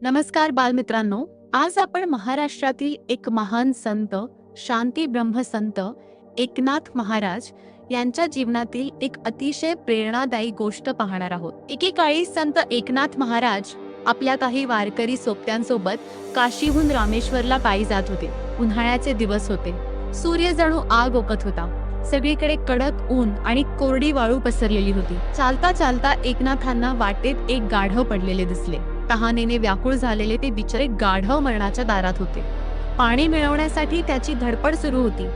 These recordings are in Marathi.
नमस्कार बालमित्रांनो, आज आपण महाराष्ट्रातील एक महान संत, शांती ब्रह्मसंत एकनाथ महाराज यांच्या जीवनातील एक अतिशय प्रेरणादायी गोष्ट पाहणार आहोत। एकेकाळी संत एकनाथ महाराज आपल्या काही वारकरी सोबत्यांसोबत काशीहून रामेश्वरला पायी जात होते। उन्हाळ्याचे दिवस होते। सूर्य जणू आग ओकत होता। सगळीकडे कडक ऊन आणि कोरडी वाळू पसरलेली होती। चालता चालता एकनाथांना वाटेत एक गाढव पडलेले दिसले। तहानेने व्याकुळ झालेले ते बिचारे गाढव मरणाच्या दारात होते। पाणी मिळवण्यासाठी त्याची धडपड सुरू होती,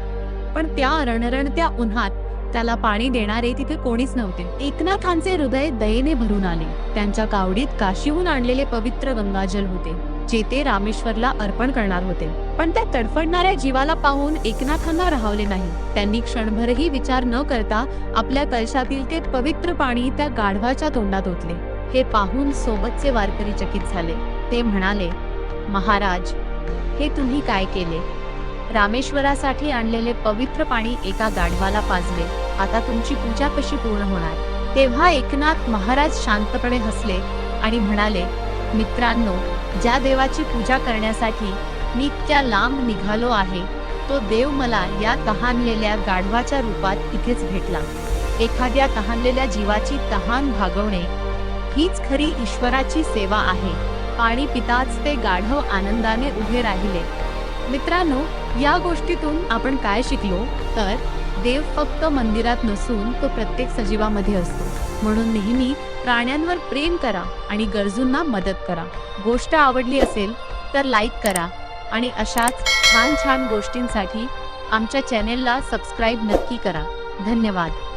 पण त्या रणरणत्या उन्हात त्याला पाणी देणारे तिथे कोणीच नव्हते। एकनाथांचे हृदय दयेने भरून आले। त्यांच्या कावडीत काशीहून आणलेले पवित्र गंगाजल होते, जे ते रामेश्वरला अर्पण करणार होते। पण त्या तडफडणाऱ्या जीवाला पाहून एकनाथांना राहवले नाही। त्यांनी क्षणभरही विचार न करता आपल्या कलशातील ते पवित्र पाणी त्या गाढवाच्या तोंडात ओतले। हे पाहून सोबतचे वारकरी चकित झाले। ते म्हणाले, महाराज, हे तुम्ही काय केले? रामेश्वरासाठी आणलेले पवित्र पाणी एका गाढवाला पाजले। आता तुमची पूजा कशी पूर्ण होणार? तेव्हा एकनाथ महाराज शांतपणे हसले आणि म्हणाले, मित्रांनो, ज्या देवाची पूजा करण्यासाठी मी इतक्या लांब निघालो आहे, तो देव मला या तहानलेल्या गाढवाच्या रूपात इथेच भेटला। एखाद्या तहानलेल्या जीवाची तहान भागवणे हीच खरी ईश्वराची सेवा आहे। पाणी पिताच ते गाढव आनंदाने उभे राहिले। मित्रांनो, या गोष्टीतून आपण काय शिकलो तर देव फक्त मंदिरात नसून तो प्रत्येक सजीवामध्ये असतो। म्हणून नेहमी प्राण्यांवर प्रेम करा आणि गरजूंना मदत करा। गोष्ट आवडली असेल तर लाईक करा आणि अशाच छान छान गोष्टींसाठी आमच्या चॅनेलला सबस्क्राईब नक्की करा। धन्यवाद।